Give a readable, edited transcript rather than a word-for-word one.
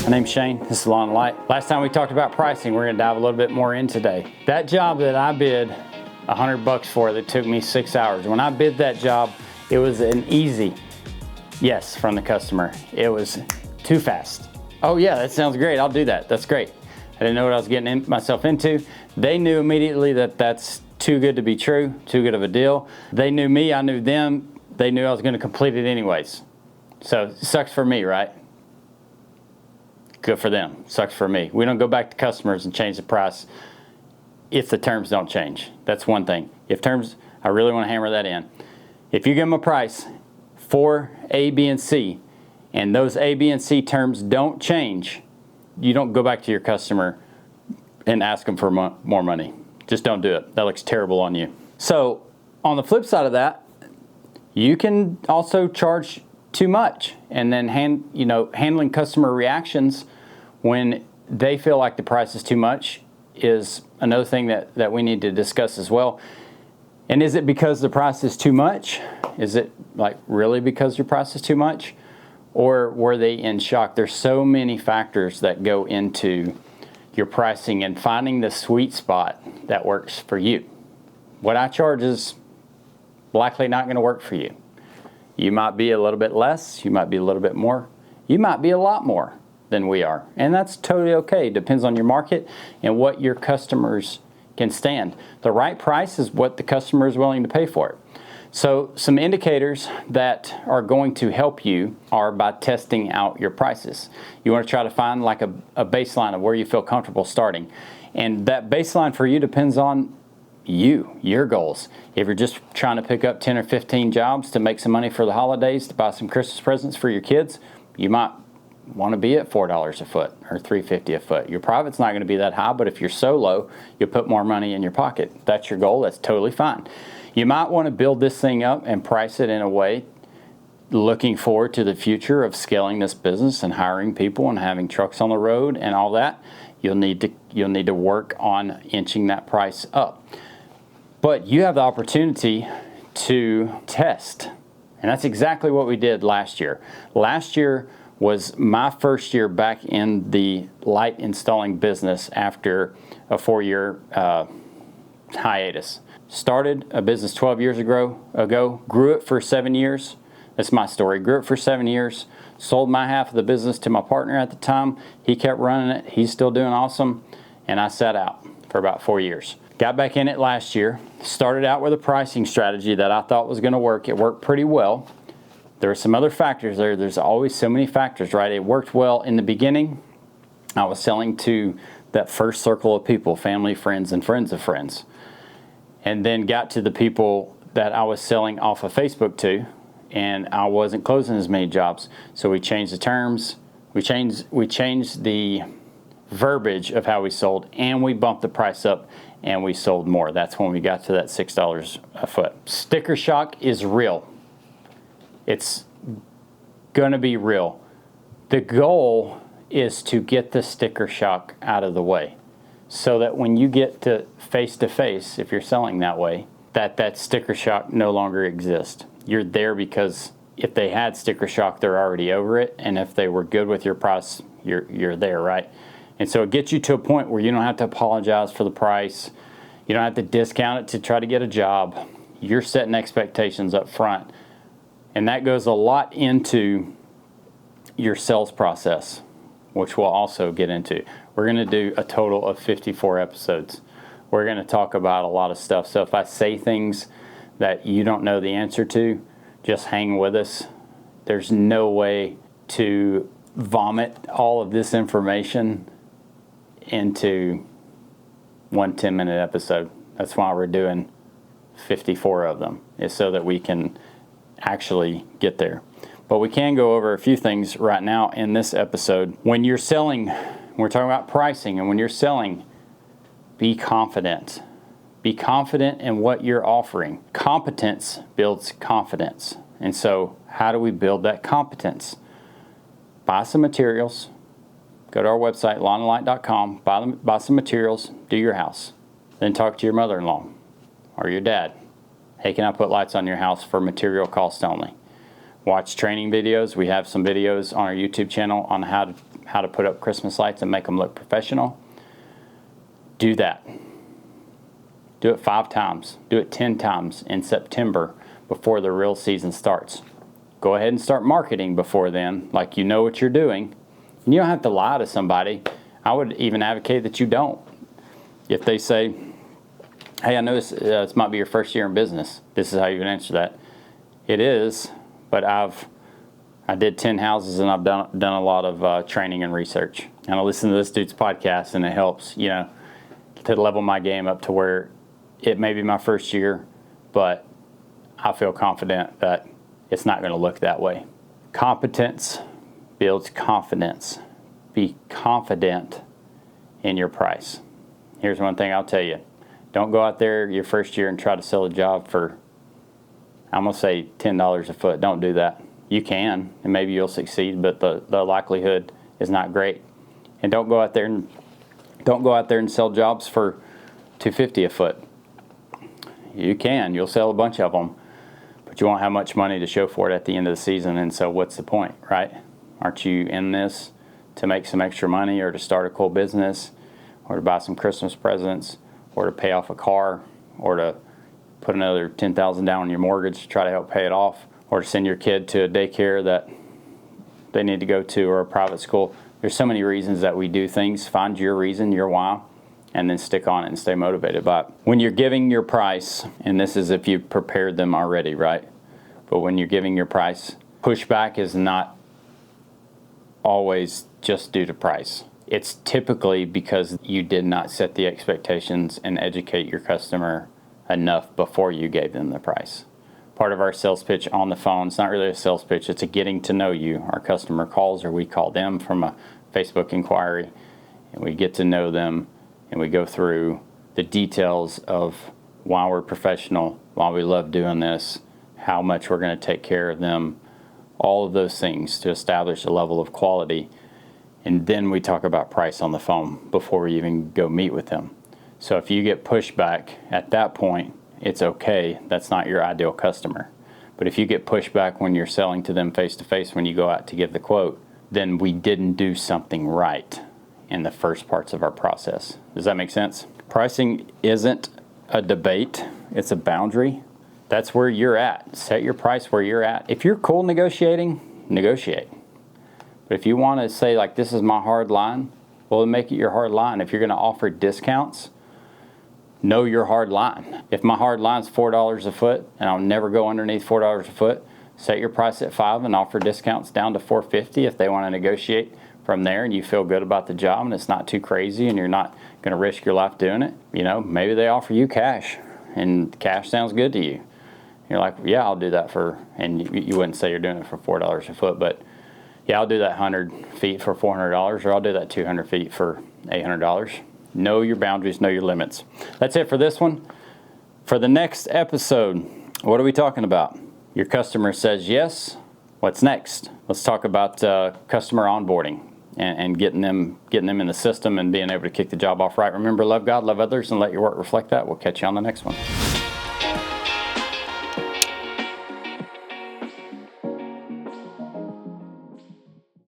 My name's Shane, this is Lawn and Light. Last time we talked about pricing, we're gonna dive a little bit more in today. That job that I bid $100 for that took me 6 hours, when I bid that job, it was an easy yes from the customer. It was too fast. Oh yeah, that sounds great, I'll do that, that's great. I didn't know what I was getting myself into. They knew immediately that that's too good to be true, too good of a deal. They knew me, I knew them. They knew I was gonna complete it anyways. So it sucks for me, right? Good for them, sucks for me. We don't go back to customers and change the price if the terms don't change. That's one thing. If terms, I really wanna hammer that in. If you give them a price for A, B, and C, and those A, B, and C terms don't change, you don't go back to your customer and ask them for more money. Just don't do it. That looks terrible on you. So on the flip side of that, you can also charge too much, and then handling customer reactions when they feel like the price is too much is another thing that we need to discuss as well. And is it because the price is too much? Is it like really because your price is too much? Or were they in shock? There's so many factors that go into your pricing and finding the sweet spot that works for you. What I charge is likely not going to work for you. You might be a little bit less, you might be a little bit more, you might be a lot more than we are. And that's totally okay. Depends on your market and what your customers can stand. The right price is what the customer is willing to pay for it. So some indicators that are going to help you are by testing out your prices. You want to try to find like a baseline of where you feel comfortable starting. And that baseline for you depends on your goals. If you're just trying to pick up 10 or 15 jobs to make some money for the holidays, to buy some Christmas presents for your kids, you might want to be at $4 a foot or $3.50 a foot. Your profit's not going to be that high, but if you're solo, you'll put more money in your pocket. If that's your goal, that's totally fine. You might want to build this thing up and price it in a way looking forward to the future of scaling this business and hiring people and having trucks on the road and all that. You'll need to work on inching that price up. But you have the opportunity to test. And that's exactly what we did last year. Last year was my first year back in the light installing business after a 4-year hiatus. Started a business 12 years ago, grew it for 7 years. That's my story. Grew it for 7 years, sold my half of the business to my partner at the time. He kept running it. He's still doing awesome. And I sat out for about 4 years. Got back in it last year. Started out with a pricing strategy that I thought was going to work. It worked pretty well. There were some other factors there. There's always so many factors, right? It worked well in the beginning. I was selling to that first circle of people, family, friends, and friends of friends. And then got to the people that I was selling off of Facebook to, and I wasn't closing as many jobs. So we changed the terms, we changed the verbiage of how we sold, and we bumped the price up and we sold more. That's when we got to that $6 a foot. Sticker shock is real. It's gonna be real. The goal is to get the sticker shock out of the way so that when you get to face, if you're selling that way, that sticker shock no longer exists. You're there because if they had sticker shock, they're already over it. And if they were good with your price, you're there, right? And so it gets you to a point where you don't have to apologize for the price. You don't have to discount it to try to get a job. You're setting expectations up front. And that goes a lot into your sales process, which we'll also get into. We're going to do a total of 54 episodes. We're going to talk about a lot of stuff. So if I say things that you don't know the answer to, just hang with us. There's no way to vomit all of this information into one 10-minute episode. That's why we're doing 54 of them, is so that we can actually get there. But we can go over a few things right now in this episode. When you're selling, we're talking about pricing, and when you're selling, be confident. Be confident in what you're offering. Competence builds confidence. And so how do we build that competence? Buy some materials. Go to our website, lawnandlight.com, buy some materials, do your house. Then talk to your mother-in-law or your dad. Hey, can I put lights on your house for material cost only? Watch training videos. We have some videos on our YouTube channel on how how to put up Christmas lights and make them look professional, do that. Do it 5 times. Do it 10 times in September before the real season starts. Go ahead and start marketing before then, like you know what you're doing. And you don't have to lie to somebody. I would even advocate that you don't. If they say, hey, I know this might be your first year in business, this is how you can answer that. It is, but I did 10 houses and I've done a lot of training and research. And I listen to this dude's podcast and it helps, to level my game up to where it may be my first year, but I feel confident that it's not going to look that way. Competence builds confidence. Be confident in your price. Here's one thing I'll tell you. Don't go out there your first year and try to sell a job for, I'm going to say $10 a foot. Don't do that. You can, and maybe you'll succeed, but the likelihood is not great. And don't go out there and sell jobs for $250 a foot. You can. You'll sell a bunch of them, but you won't have much money to show for it at the end of the season. And so what's the point, right? Aren't you in this to make some extra money or to start a cool business or to buy some Christmas presents or to pay off a car or to put another $10,000 down on your mortgage to try to help pay it off, or to send your kid to a daycare that they need to go to or a private school? There's so many reasons that we do things. Find your reason, your why, and then stick on it and stay motivated by it. When you're giving your price, and this is if you've prepared them already, right? But when you're giving your price, pushback is not always just due to price. It's typically because you did not set the expectations and educate your customer enough before you gave them the price. Part of our sales pitch on the phone, it's not really a sales pitch, it's a getting to know you. Our customer calls or we call them from a Facebook inquiry, and we get to know them and we go through the details of why we're professional, why we love doing this, how much we're going to take care of them, all of those things to establish a level of quality. And then we talk about price on the phone before we even go meet with them. So if you get pushback at that point, it's okay. That's not your ideal customer. But if you get pushback when you're selling to them face to face when you go out to give the quote, then we didn't do something right in the first parts of our process. Does that make sense? Pricing isn't a debate, it's a boundary. That's where you're at. Set your price where you're at. If you're cool negotiating, negotiate. But if you want to say, like, this is my hard line, well, then make it your hard line. If you're going to offer discounts, know your hard line. If my hard line's $4 a foot and I'll never go underneath $4 a foot, set your price at $5 and offer discounts down to $4.50 if they want to negotiate from there and you feel good about the job and it's not too crazy and you're not going to risk your life doing it. Maybe they offer you cash and cash sounds good to you. You're like, yeah, I'll do that and you wouldn't say you're doing it for $4 a foot, but yeah, I'll do that 100 feet for $400 or I'll do that 200 feet for $800. Know your boundaries, know your limits. That's it for this one. For the next episode, what are we talking about? Your customer says yes. What's next? Let's talk about customer onboarding and getting them in the system and being able to kick the job off right. Remember, love God, love others, and let your work reflect that. We'll catch you on the next one.